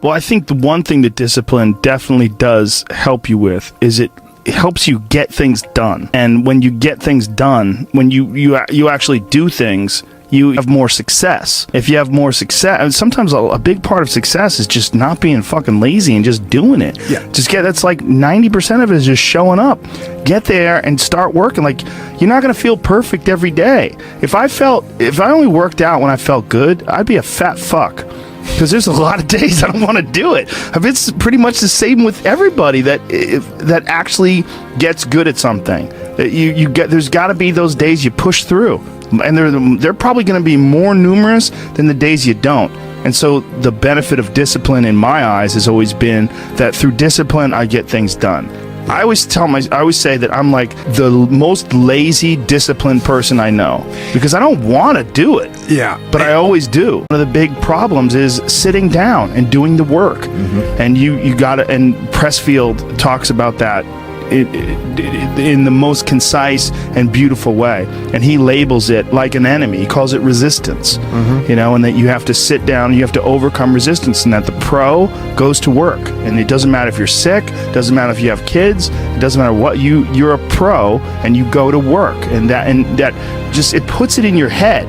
Well, I think the one thing that discipline definitely does help you with is it helps you get things done. And when you get things done, when you actually do things, you have more success. If you have more success, and sometimes a big part of success is just not being fucking lazy and just doing it. Yeah. That's like 90% of it is just showing up. Get there and start working. Like, you're not going to feel perfect every day. If I only worked out when I felt good, I'd be a fat fuck. Because there's a lot of days I don't want to do it. It's pretty much the same with everybody that actually gets good at something. There's got to be those days you push through, and they're probably going to be more numerous than the days you don't. And so the benefit of discipline in my eyes has always been that through discipline I get things done. I always say that I'm like the most lazy, disciplined person I know, because I don't want to do it. Yeah. But I always do. One of the big problems is sitting down and doing the work. Mm-hmm. And you gotta, and Pressfield talks about that in the most concise and beautiful way, and he labels it like an enemy. He calls it resistance. Mm-hmm. And that you have to sit down, you have to overcome resistance, and that the pro goes to work. And it doesn't matter if you're sick, doesn't matter if you have kids, it doesn't matter what, you're a pro and you go to work. And that just, it puts it in your head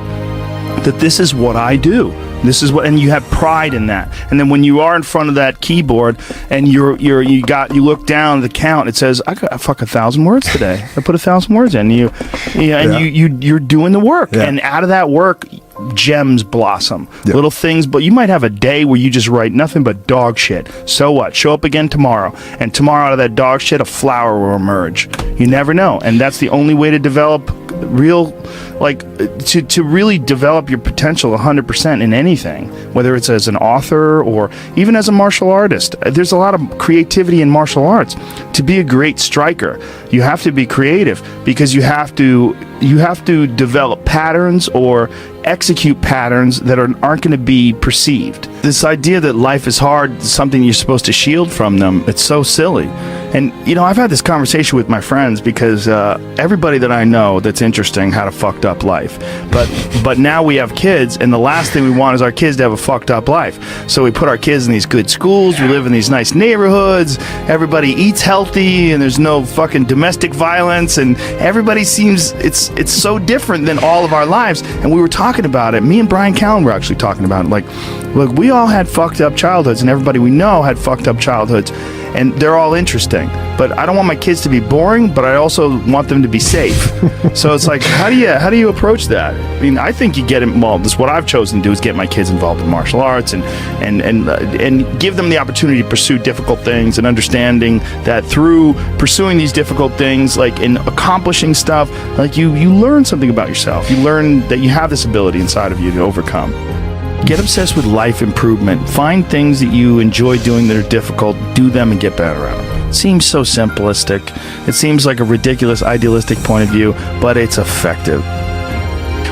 that this is what I do. This is what, and you have pride in that. And then when you are in front of that keyboard and you look down at the count, it says, I got 1,000 words today. I put 1,000 words in. You're doing the work, and out of that work, gems blossom. Yeah. Little things, but you might have a day where you just write nothing but dog shit. So what? Show up again tomorrow, and tomorrow out of that dog shit, a flower will emerge. You never know, and that's the only way to develop to really develop your potential 100% in anything, whether it's as an author or even as a martial artist. There's a lot of creativity in martial arts. To be a great striker, you have to be creative, because you have to develop patterns or execute patterns that aren't going to be perceived. This idea that life is hard is something you're supposed to shield from them. It's so silly. And I've had this conversation with my friends, because everybody that I know that's interesting had a fucked up life. But now we have kids, and the last thing we want is our kids to have a fucked up life. So we put our kids in these good schools, we live in these nice neighborhoods, everybody eats healthy, and there's no fucking domestic violence, and everybody seems, it's so different than all of our lives. And we were talking about it, me and Brian Callen were actually talking about it, like, look, we all had fucked up childhoods, and everybody we know had fucked up childhoods, and they're all interesting. But I don't want my kids to be boring, but I also want them to be safe. So it's like, how do you approach that? I mean, I think you get involved. This is what I've chosen to do, is get my kids involved in martial arts and give them the opportunity to pursue difficult things, and understanding that through pursuing these difficult things, like in accomplishing stuff, like you learn something about yourself. You learn that you have this ability inside of you to overcome. Get obsessed with life improvement. Find things that you enjoy doing that are difficult, do them, and get better at them. It seems so simplistic. It seems like a ridiculous, idealistic point of view, but it's effective.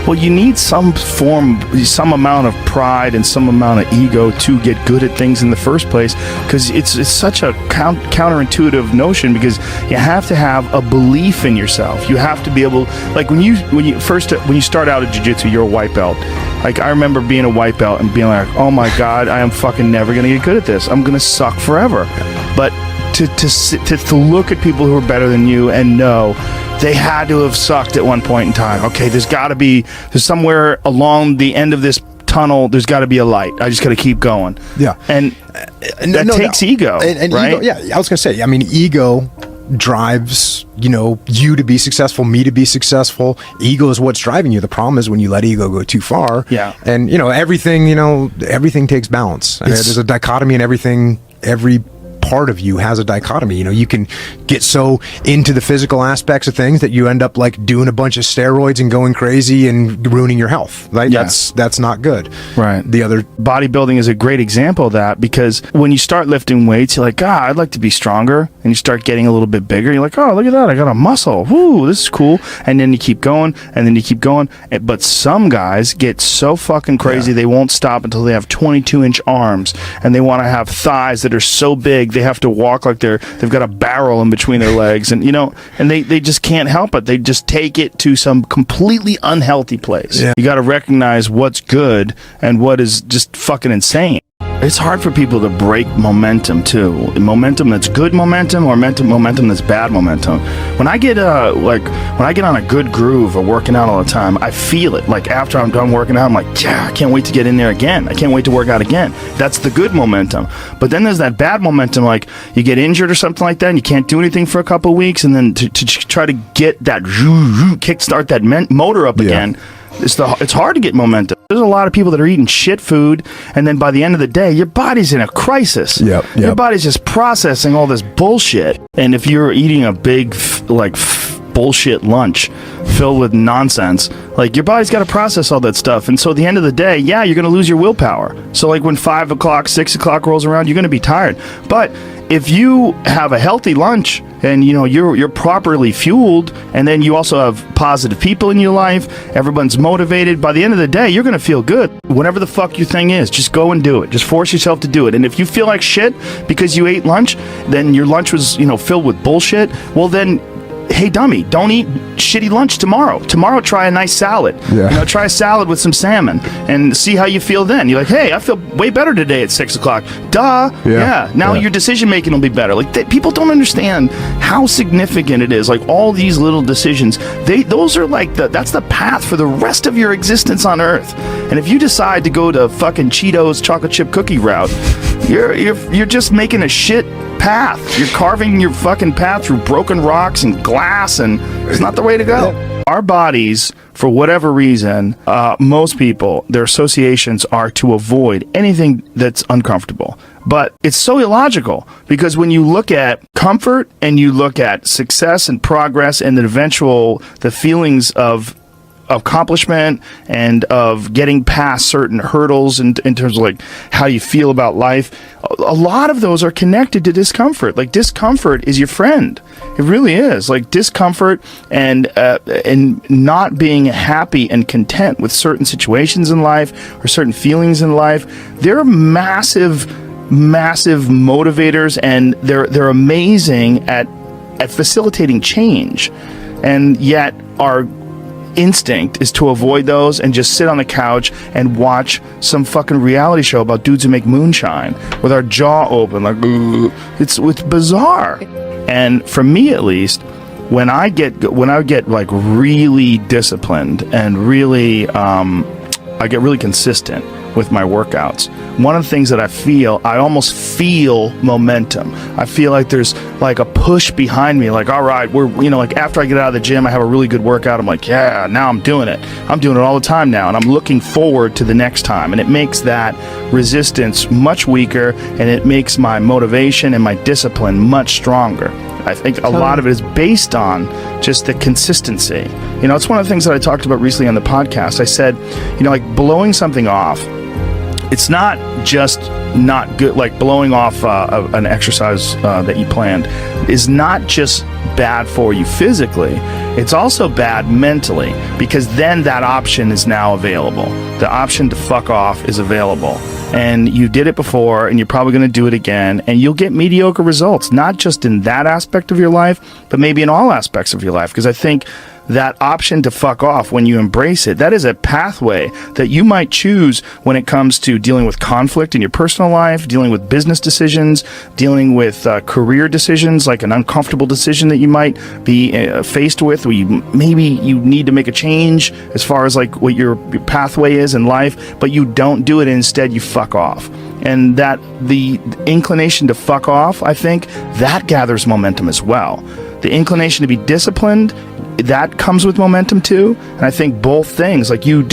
Well, you need some amount of pride and some amount of ego to get good at things in the first place, because it's such a counterintuitive notion, because you have to have a belief in yourself. You have to be able, like when you start out at jiu-jitsu, you're a white belt. Like, I remember being a white belt and being like, oh my God, I am fucking never going to get good at this. I'm going to suck forever. But to look at people who are better than you and know they had to have sucked at one point in time. Okay, there's somewhere along the end of this tunnel, there's got to be a light. I just got to keep going. Yeah. And that takes ego, and right? Ego, yeah, I was going to say, I mean, ego drives, you to be successful, me to be successful. Ego is what's driving you. The problem is when you let ego go too far. Yeah. And, everything takes balance. There's a dichotomy in everything. Every part of you has a dichotomy. You can get so into the physical aspects of things that you end up like doing a bunch of steroids and going crazy and ruining your health. Right? Yeah. That's not good. Right. The other bodybuilding is a great example of that, because when you start lifting weights, you're like, I'd like to be stronger, and you start getting a little bit bigger. You're like, oh, look at that, I got a muscle. Woo, this is cool. And then you keep going, and then you keep going. But some guys get so fucking crazy, they won't stop until they have 22-inch arms, and they want to have thighs that are so big they have to walk like they've got a barrel in between their legs, and and they just can't help it. They just take it to some completely unhealthy place. Yeah. You got to recognize what's good and what is just fucking insane. It's hard for people to break momentum too. Momentum that's good momentum or momentum that's bad momentum. When I get when I get on a good groove of working out all the time, I feel it. Like after I'm done working out, I'm like, yeah, I can't wait to get in there again. I can't wait to work out again. That's the good momentum. But then there's that bad momentum, like you get injured or something like that and you can't do anything for a couple of weeks, and then to try to get that kickstart that motor up again. It's hard to get momentum. There's a lot of people that are eating shit food, and then by the end of the day, your body's in a crisis. Your body's just processing all this bullshit. And if you're eating a big, bullshit lunch filled with nonsense, like your body's got to process all that stuff. And so at the end of the day, yeah, you're going to lose your willpower. So like when 5 o'clock, 6 o'clock rolls around, you're going to be tired. But if you have a healthy lunch and you're properly fueled, and then you also have positive people in your life, everyone's motivated, by the end of the day you're gonna feel good. Whatever the fuck your thing is, just go and do it. Just force yourself to do it. And if you feel like shit because you ate lunch, then your lunch was filled with bullshit, well then, hey dummy, don't eat shitty lunch tomorrow. Tomorrow try a nice salad. Try a salad with some salmon and see how you feel then. You're like, hey, I feel way better today at 6 o'clock. Duh. Now your decision making will be better. Like people don't understand how significant it is. Like all these little decisions, those are like that's the path for the rest of your existence on earth. And if you decide to go to fucking Cheetos chocolate chip cookie route, you're just making a shit path. You're carving your fucking path through broken rocks and glass, and it's not the way to go. Our bodies, for whatever reason, most people, their associations are to avoid anything that's uncomfortable. But it's so illogical, because when you look at comfort and you look at success and progress and the feelings of accomplishment and of getting past certain hurdles in terms of like how you feel about life, a lot of those are connected to discomfort. Like discomfort is your friend. It really is. Like discomfort and not being happy and content with certain situations in life or certain feelings in life, they're massive motivators, and they're amazing at facilitating change. And yet our instinct is to avoid those and just sit on the couch and watch some fucking reality show about dudes who make moonshine with our jaw open, like it's bizarre. And for me at least, when I get like really disciplined and really I get really consistent with my workouts, one of the things that I almost feel momentum. I feel like there's like a push behind me, like, all right, we're, like after I get out of the gym, I have a really good workout. I'm like, yeah, now I'm doing it. I'm doing it all the time now. And I'm looking forward to the next time. And it makes that resistance much weaker, and it makes my motivation and my discipline much stronger. I think a lot of it is based on just the consistency. It's one of the things that I talked about recently on the podcast. I said, like blowing something off, it's not just not good. Like blowing off an exercise that you planned is not just bad for you physically, it's also bad mentally, because then that option is now available. The option to fuck off is available, and you did it before, and you're probably going to do it again, and you'll get mediocre results, not just in that aspect of your life, but maybe in all aspects of your life. Because I think that option to fuck off, when you embrace it, that is a pathway that you might choose when it comes to dealing with conflict in your personal life, dealing with business decisions, dealing with career decisions, like an uncomfortable decision that you might be faced with, where maybe you need to make a change as far as like what your pathway is in life, but you don't do it, and instead you fuck off. And that the inclination to fuck off, I think that gathers momentum as well. The inclination to be disciplined, that comes with momentum too. And I think both things, like you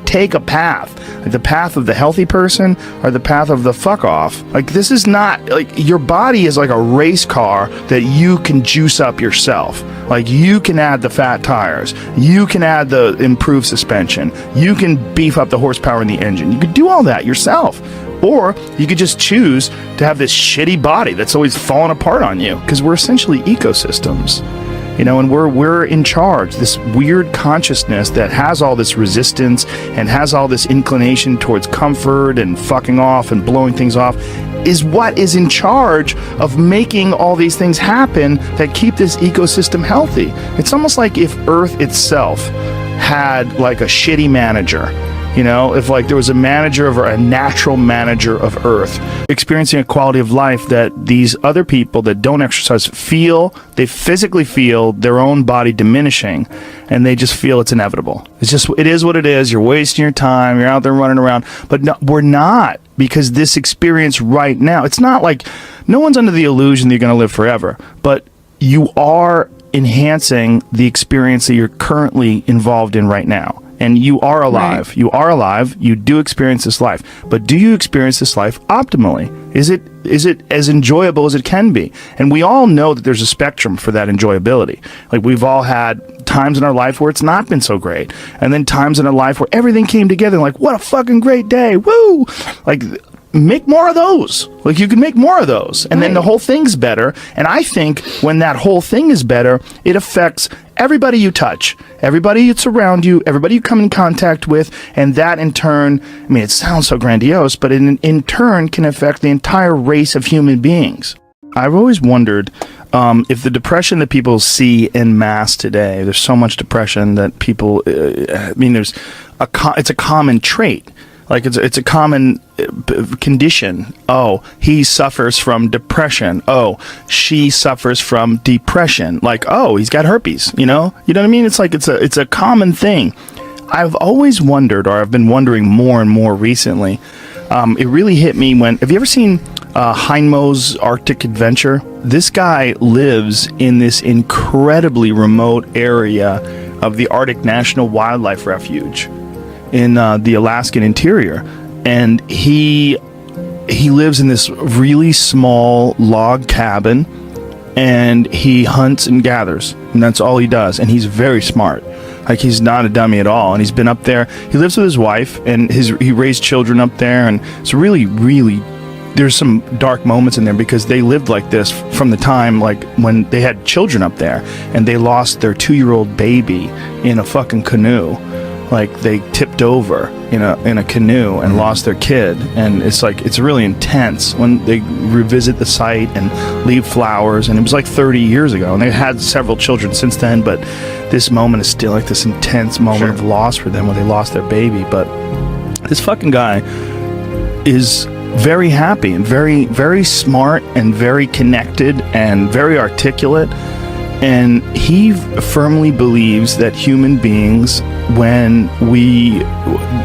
take a path, like the path of the healthy person or the path of the fuck off. Like this is not, like your body is like a race car that you can juice up yourself. Like you can add the fat tires, you can add the improved suspension, you can beef up the horsepower in the engine. You could do all that yourself. Or you could just choose to have this shitty body that's always falling apart on you, because we're essentially ecosystems. And we're in charge. This weird consciousness that has all this resistance and has all this inclination towards comfort and fucking off and blowing things off is what is in charge of making all these things happen that keep this ecosystem healthy. It's almost like if Earth itself had like a shitty manager. You know, if like there was a natural manager of Earth, experiencing a quality of life that these other people that don't exercise they physically feel their own body diminishing, and they just feel it's inevitable. It is what it is. You're wasting your time. You're out there running around. But no, we're not, because this experience right now, it's not like, no one's under the illusion that you're going to live forever, but you are enhancing the experience that you're currently involved in right now. And you are alive. Right. You are alive. You do experience this life. But do you experience this life optimally? Is it as enjoyable as it can be? And we all know that there's a spectrum for that enjoyability. Like, we've all had times in our life where it's not been so great. And then times in our life where everything came together, like, what a fucking great day. Woo! Like, make more of those. Like, you can make more of those, and then the whole thing's better. And I think when that whole thing is better, it affects everybody you touch, everybody that's around you, everybody you come in contact with, and that in turn, I mean, it sounds so grandiose, but in turn can affect the entire race of human beings. I've always wondered if the depression that people see en masse today, there's so much depression that people, I mean, it's a common trait. Like, it's a common condition. Oh, he suffers from depression. Oh, she suffers from depression. Like, oh, he's got herpes, you know what I mean? It's like, it's a common thing. I've always wondered, or I've been wondering more and more recently. It really hit me have you ever seen Heinmo's Arctic Adventure? This guy lives in this incredibly remote area of the Arctic National Wildlife Refuge in the Alaskan interior, and he lives in this really small log cabin, and he hunts and gathers, and that's all he does. And he's very smart. Like, he's not a dummy at all. And he's been up there. He lives with his wife, and he raised children up there, and it's really, really, there's some dark moments in there, because they lived like this from the time, like, when they had children up there, and they lost their 2-year-old baby in a fucking canoe. Like, they tipped over in a canoe and lost their kid, and it's really intense when they revisit the site and leave flowers. And it was like 30 years ago, and they had several children since then, but this moment is still like this intense moment of loss for them when they lost their baby. But this fucking guy is very happy and very, very smart and very connected and very articulate. And he firmly believes that human beings, when we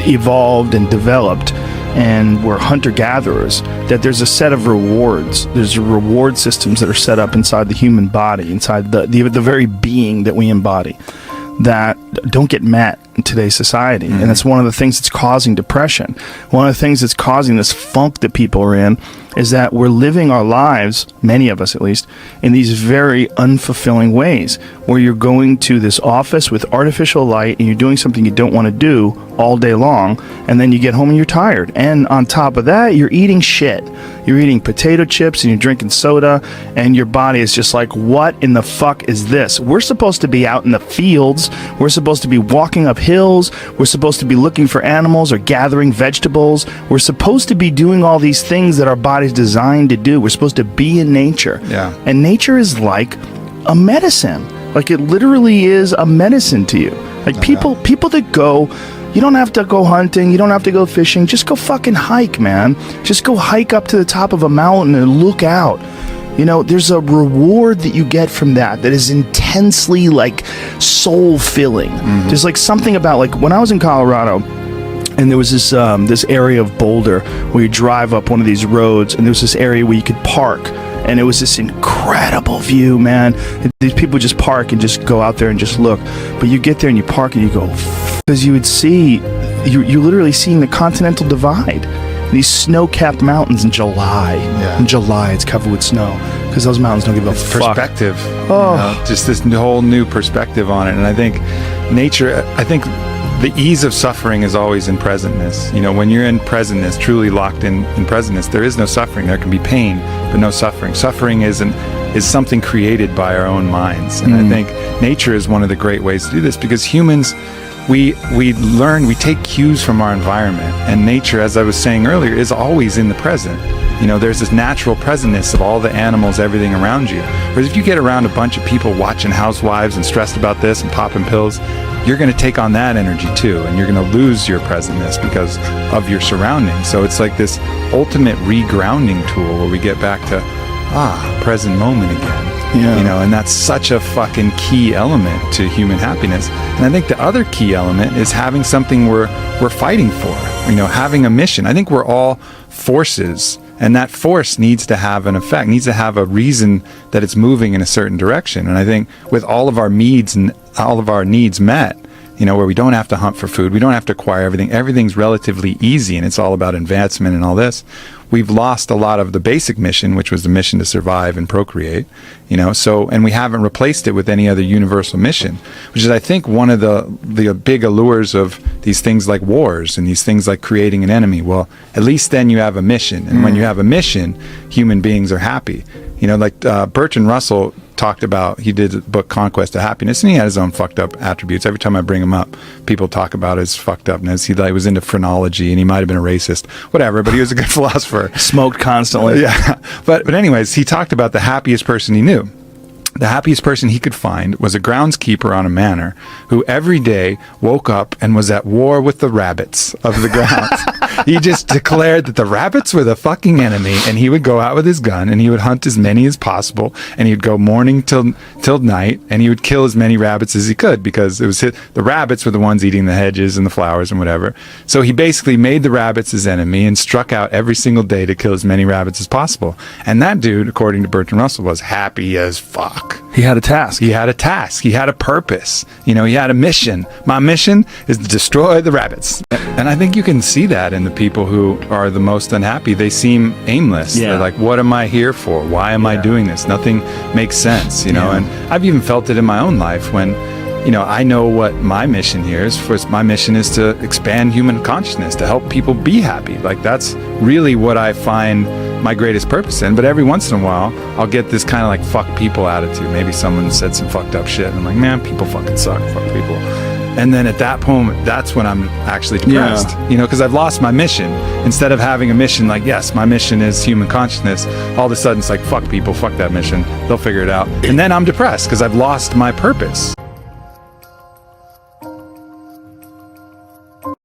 evolved and developed and were hunter-gatherers, that there's a set of rewards. There's reward systems that are set up inside the human body, inside the very being that we embody, that don't get met in today's society. And that's one of the things that's causing depression. One of the things that's causing this funk that people are in is that we're living our lives, many of us at least, in these very unfulfilling ways, where you're going to this office with artificial light and you're doing something you don't want to do all day long, and then you get home and you're tired. And on top of that, you're eating shit. You're eating potato chips and you're drinking soda, and your body is just like, what in the fuck is this? We're supposed to be out in the fields. We're supposed to be walking up hills. We're supposed to be looking for animals or gathering vegetables. We're supposed to be doing all these things that our body's designed to do. We're supposed to be in nature. Yeah. And nature is like a medicine. Like, it literally is a medicine to you. Like, people that go, you don't have to go hunting, you don't have to go fishing, just go fucking hike, man. Just go hike up to the top of a mountain and look out. You know, there's a reward that you get from that is intensely, like, soul-filling. There's, like, something about, like, when I was in Colorado, and there was this area of Boulder where you drive up one of these roads, and there was this area where you could park, and it was this incredible view, man. These people just park and just go out there and just look. But you get there and you park and you go, because you would see, you're literally seeing the Continental Divide. These snow-capped mountains in July. Yeah. In July, it's covered with snow, because those mountains don't give a fuck. Perspective. Oh. You know, just this whole new perspective on it. And I think the ease of suffering is always in presentness. You know, when you're in presentness, truly locked in presentness, there is no suffering. There can be pain, but no suffering. Suffering is something created by our own minds. And I think nature is one of the great ways to do this, because humans, we take cues from our environment, and nature, as I was saying earlier, is always in the present. You know, there's this natural presentness of all the animals, everything around you. Whereas if you get around a bunch of people watching Housewives and stressed about this and popping pills, you're going to take on that energy too, and you're going to lose your presentness because of your surroundings. So it's like this ultimate regrounding tool where we get back to present moment again. Yeah. You know, and that's such a fucking key element to human happiness. And I think the other key element is having something we're fighting for, you know, having a mission. I think we're all forces, and that force needs to have an effect, needs to have a reason that it's moving in a certain direction. And I think with all of our needs and all of our needs met, you know, where we don't have to hunt for food, we don't have to acquire everything, everything's relatively easy, and it's all about advancement and all this, we've lost a lot of the basic mission, which was the mission to survive and procreate, you know, so, and we haven't replaced it with any other universal mission, which is, I think, one of the big allures of these things like wars and these things like creating an enemy. Well, at least then you have a mission, and when you have a mission, human beings are happy. You know, like Bertrand Russell talked about, he did a book, Conquest of Happiness, and he had his own fucked up attributes. Every time I bring him up, people talk about his fucked upness. He was into phrenology, and he might have been a racist, whatever, but he was a good philosopher. Smoked constantly. Yeah. But anyways, he talked about the happiest person he knew. The happiest person he could find was a groundskeeper on a manor who every day woke up and was at war with the rabbits of the grounds. He just declared that the rabbits were the fucking enemy, and he would go out with his gun and he would hunt as many as possible, and he'd go morning till night, and he would kill as many rabbits as he could, because it was the rabbits were the ones eating the hedges and the flowers and whatever. So he basically made the rabbits his enemy and struck out every single day to kill as many rabbits as possible. And that dude, according to Bertrand Russell, was happy as fuck. He had a task. He had a task. He had a purpose. You know, he had a mission. My mission is to destroy the rabbits. And I think you can see that in the people who are the most unhappy. They seem aimless. Yeah. They're like, what am I here for? Why am I doing this? Nothing makes sense, you know? And I've even felt it in my own life when, you know, I know what my mission here is. First, my mission is to expand human consciousness, to help people be happy. Like, that's really what I find my greatest purpose in. But every once in a while, I'll get this kind of like fuck people attitude. Maybe someone said some fucked up shit, and I'm like, man, people fucking suck, fuck people. And then at that moment, that's when I'm actually depressed, you know, because I've lost my mission. Instead of having a mission like, yes, my mission is human consciousness, all of a sudden it's like, fuck people, fuck that mission, they'll figure it out. And then I'm depressed because I've lost my purpose.